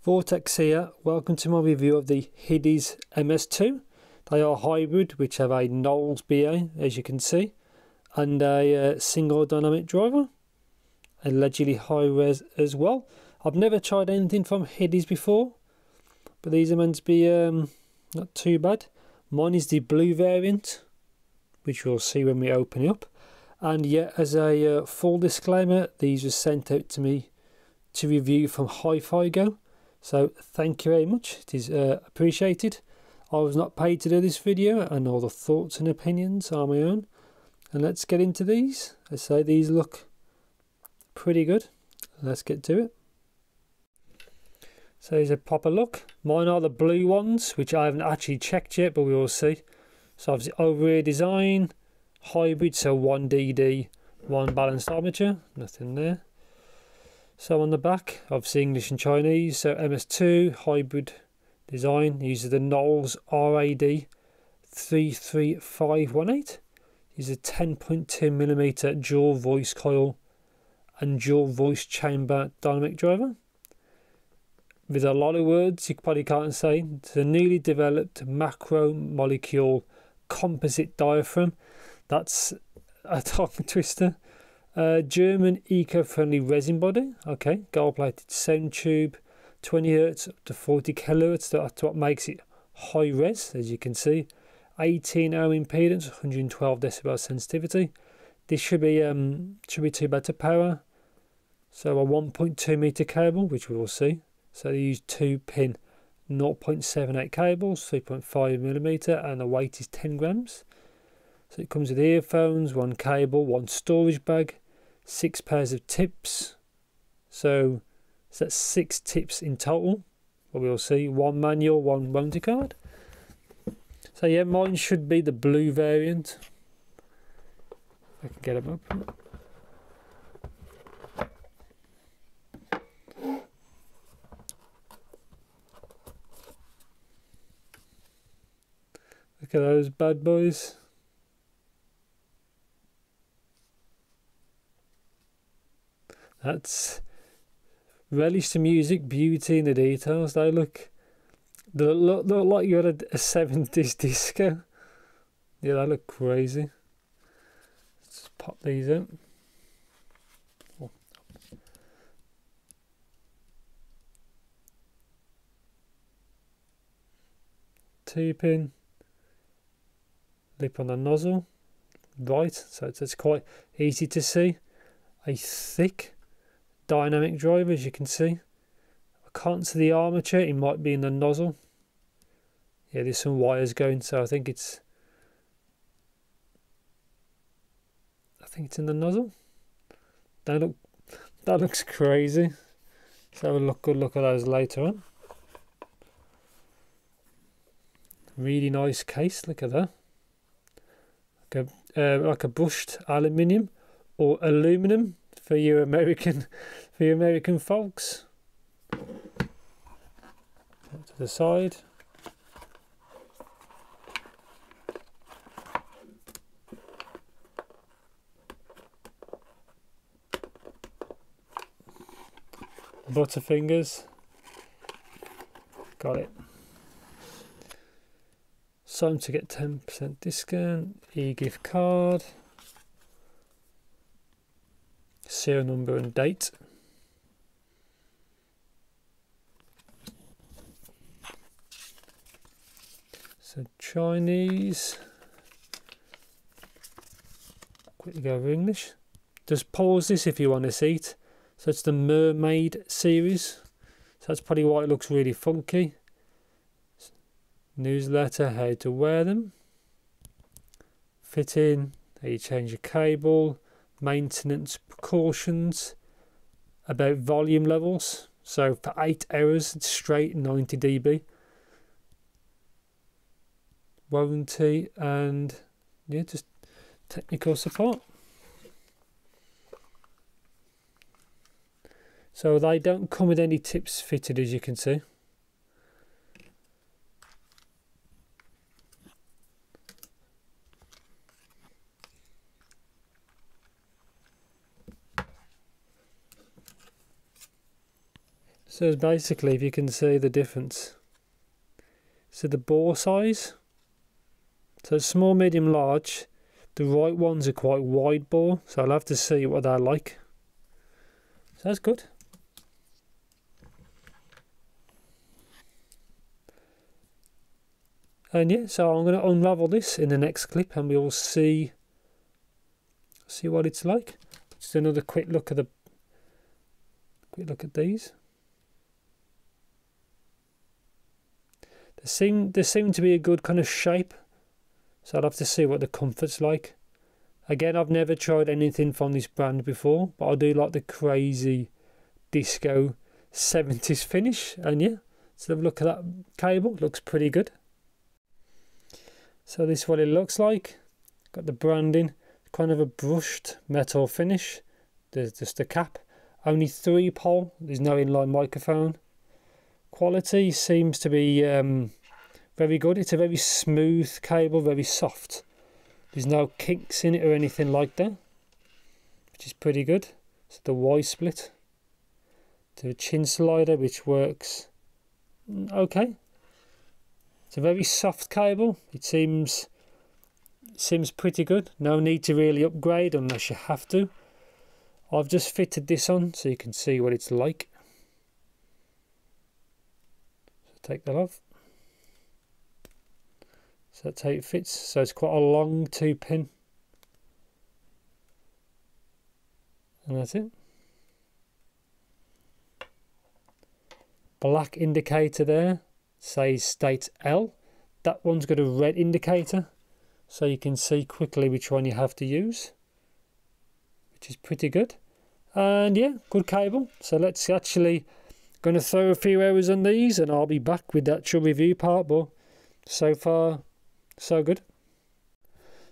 Vortex here, welcome to my review of the Hidizs MS2. They are hybrid, which have a Knowles BA, as you can see, and a single dynamic driver, allegedly high res as well. I've never tried anything from Hidizs before, but these are meant to be not too bad. Mine is the blue variant, which you'll see when we open it up. And yet, as a full disclaimer, these were sent out to me to review from Hi-Fi Go. So thank you very much, it is appreciated. I was not paid to do this video, and all the thoughts and opinions are my own. And let's get into these. I say these look pretty good. Let's get to it. So here's a proper look. Mine are the blue ones, which I haven't actually checked yet, but we will see. So obviously over-ear design, hybrid, so one DD, one balanced armature, nothing there. So on the back, obviously English and Chinese, so MS2 hybrid design, uses the Knowles RAD 33518. Uses a 10.2mm dual voice coil and dual voice chamber dynamic driver. With a lot of words you probably can't say. It's a newly developed macromolecule composite diaphragm. That's a tongue twister. German eco-friendly resin body. Okay, gold-plated sound tube, 20 Hz up to 40 kHz. That's what makes it high res, as you can see. 18 ohm impedance, 112 decibel sensitivity. This should be too bad to power. So a 1.2 meter cable, which we will see. So they use 2-pin 0.78 cables, 3.5mm, and the weight is 10 grams. So it comes with earphones, one cable, one storage bag, 6 pairs of tips. So that's 6 tips in total. What we'll see, one manual, one warranty card. So yeah, mine should be the blue variant. I can get them up. Look at those bad boys. That's relish the music, beauty in the details. They look like you're at a 70s disco. Yeah, they look crazy. Let's pop these out. Oh. 2-pin lip on the nozzle, right, so it's quite easy to see. A thick dynamic driver, as you can see. I can't see the armature, it might be in the nozzle. Yeah, there's some wires going, so I think it's in the nozzle. That looks crazy. So have a good look at those later on. Really nice case, look at that. Like a brushed aluminium or aluminum for you American folks. Put to the side. Butterfingers. Got it. Time to get 10% discount, e-gift card, serial number and date. So Chinese, quickly go over English. Just pause this if you want to see it. So it's the Mermaid series, so that's probably why it looks really funky. Newsletter, how to wear them, fitting, how you change your cable, maintenance precautions, about volume levels. So for 8 hours it's straight 90 dB. Warranty and yeah, just technical support. So they don't come with any tips fitted, as you can see. So basically, if you can see the difference, so the bore size, so small, medium, large, the right ones are quite wide bore, so I'll have to see what they're like. So that's good. And yeah, so I'm going to unravel this in the next clip and we'll see what it's like. Just another quick look at these. They seem to be a good kind of shape, so I'll have to see what the comfort's like. Again, I've never tried anything from this brand before, but I do like the crazy disco 70s finish. And yeah, let's have a look at that cable. Looks pretty good. So this is what it looks like. Got the branding, kind of a brushed metal finish. There's just a cap. Only 3-pole. There's no inline microphone. Quality seems to be very good. It's a very smooth cable, very soft. There's no kinks in it or anything like that, which is pretty good. So the Y split to a chin slider, which works okay. It's a very soft cable. It seems pretty good. No need to really upgrade unless you have to. I've just fitted this on so you can see what it's like. So take that off. So that's how it fits. So it's quite a long 2-pin. And that's it. Black indicator there. Says state L. That one's got a red indicator. So you can see quickly which one you have to use. Which is pretty good. And yeah, good cable. So let's actually going to throw a few hours on these and I'll be back with the actual review part. But so far, so good.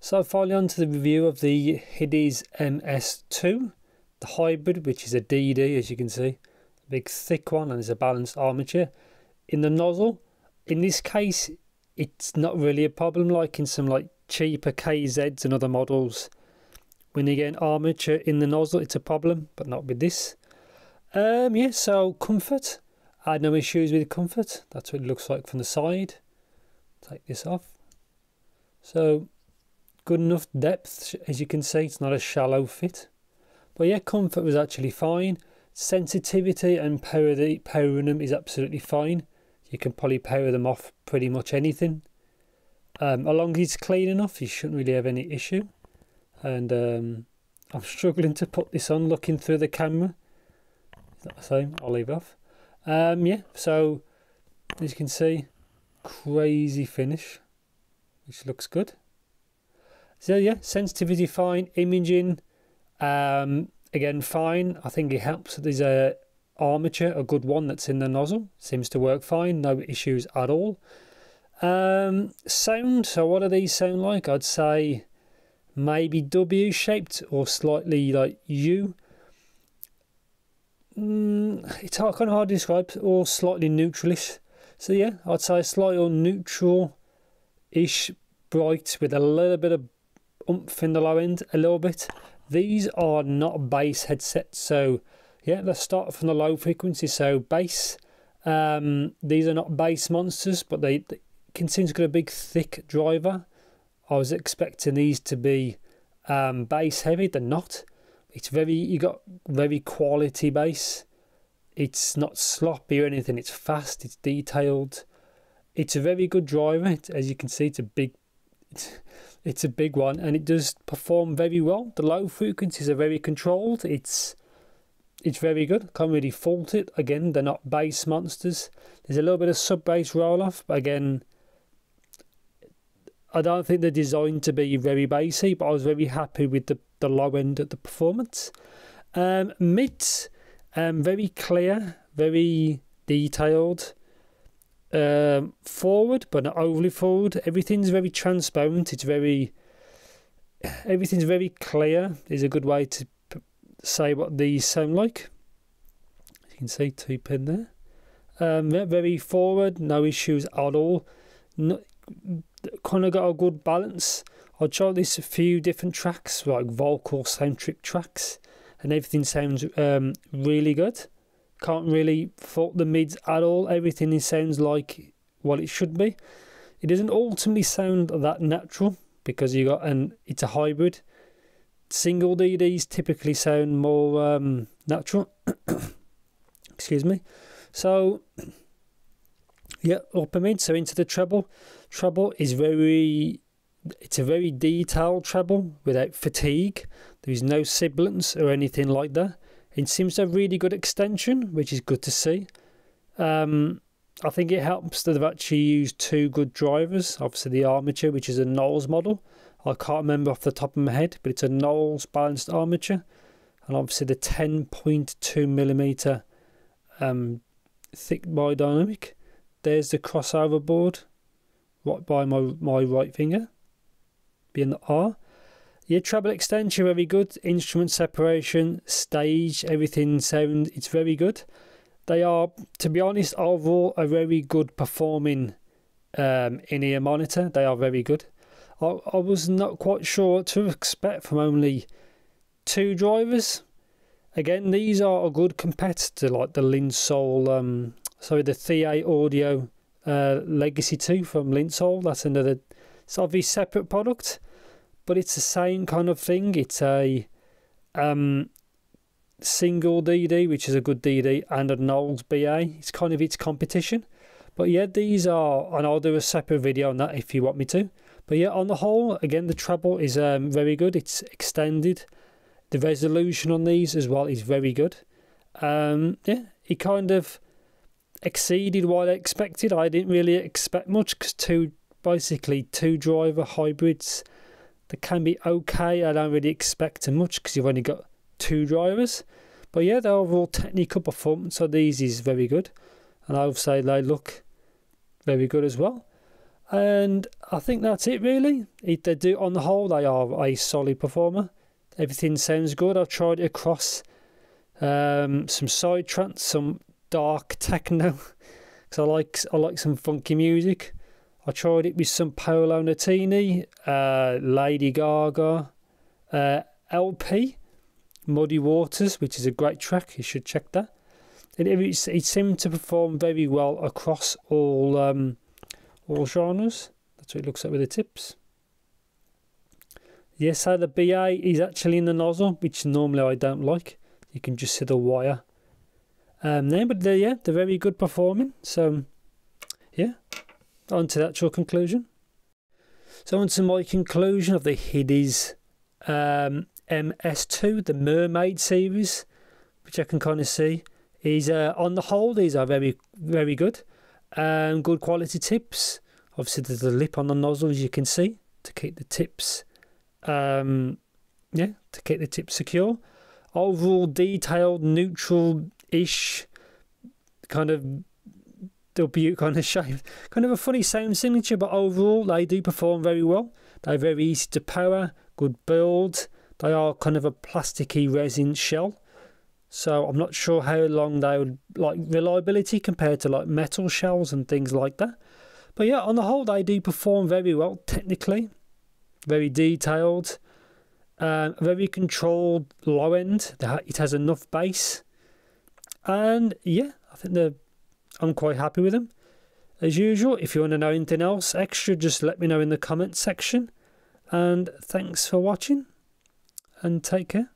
So finally on to the review of the Hidizs MS2, the hybrid, which is a DD, as you can see, a big thick one, and there's a balanced armature in the nozzle. In this case, it's not really a problem like in some like cheaper KZs and other models. When you get an armature in the nozzle, it's a problem, but not with this. Yeah, so comfort. I had no issues with comfort. That's what it looks like from the side. Take this off. So good enough depth, as you can see. It's not a shallow fit. But yeah, comfort was actually fine. Sensitivity and powering them is absolutely fine. You can probably power them off pretty much anything. As long as it's clean enough, you shouldn't really have any issue. And I'm struggling to put this on looking through the camera. Is that the same? I'll leave it off. Yeah, so as you can see, crazy finish, which looks good. So yeah, sensitivity fine, imaging again fine. I think it helps that there's a armature, a good one that's in the nozzle. Seems to work fine, no issues at all. Sound, so what do these sound like? I'd say maybe W shaped or slightly like U. It's kind of hard to describe, or slightly neutralish. So yeah, I'd say slightly neutral-ish, bright with a little bit of oomph in the low end, a little bit. These are not bass headsets, so yeah, let's start from the low frequency. So bass, these are not bass monsters, but they can seem to get a big thick driver. I was expecting these to be bass heavy. They're not. It's you got very quality bass. It's not sloppy or anything. It's fast. It's detailed. It's a very good driver. As you can see, it's a big one, and it does perform very well. The low frequencies are very controlled. It's very good. Can't really fault it. Again, they're not bass monsters. There's a little bit of sub bass roll off, but again, I don't think they're designed to be very bassy, but I was very happy with the low end of the performance. Mids, very clear, very detailed. Forward, but not overly forward. Everything's very transparent. Everything's very clear. Is a good way to say what these sound like. You can see 2-pin there. Very forward, no issues at all. Kind of got a good balance. I tried this a few different tracks, like vocal centric tracks, and everything sounds really good. Can't really fault the mids at all. Everything sounds like what it should be. It doesn't ultimately sound that natural because it's a hybrid. Single DDs typically sound more natural. Excuse me. So yeah, upper mid. So into the treble. Treble is it's a very detailed treble without fatigue. There is no sibilance or anything like that. It seems to have really good extension, which is good to see. I think it helps that they've actually used two good drivers. Obviously the armature, which is a Knowles model. I can't remember off the top of my head, but it's a Knowles balanced armature. And obviously the 10.2mm thick biodynamic. There's the crossover board right by my right finger, being the R. Yeah, treble extension, very good. Instrument separation, stage, everything sound, it's very good. They are, to be honest, overall a very good performing in-ear monitor. They are very good. I was not quite sure what to expect from only two drivers. Again, these are a good competitor, like the Linsol, the Thea Audio Legacy 2 from Linsol. That's another, it's obviously separate product, but it's the same kind of thing. It's a single DD, which is a good DD, and a Knowles BA. It's kind of its competition. But yeah, these are, and I'll do a separate video on that if you want me to. But yeah, on the whole, again, the treble is very good. It's extended. The resolution on these as well is very good. Yeah, it kind of exceeded what I expected. I didn't really expect much because basically two driver hybrids, they can be okay. I don't really expect much because you've only got two drivers. But yeah, the overall technical performance of these is very good, and I would say they look very good as well. And I think that's it really. They do, on the whole, they are a solid performer. Everything sounds good. I've tried it across some side trance, some dark techno, because I like some funky music. I tried it with some Paolo Nutini, Lady Gaga, LP, Muddy Waters, which is a great track. You should check that. It seemed to perform very well across all genres. That's what it looks like with the tips. Yes, so the BA is actually in the nozzle, which normally I don't like. You can just see the wire there, but they're very good performing. So yeah, on to the actual conclusion. So on to my conclusion of the Hidizs MS2, the Mermaid series, which I can kind of see is on the whole these are very, very good. Good quality tips. Obviously there's a lip on the nozzle, as you can see, to keep the tips to keep the tips secure. Overall detailed, neutral-ish kind of W kind of shape, kind of a funny sound signature, but overall they do perform very well. They're very easy to power, good build. They are kind of a plasticky resin shell, so I'm not sure how long they would like reliability compared to like metal shells and things like that. But yeah, on the whole they do perform very well technically, very detailed, very controlled low end. It has enough bass, and yeah, I think I'm quite happy with them. As usual, if you want to know anything else extra, just let me know in the comments section. And thanks for watching, and take care.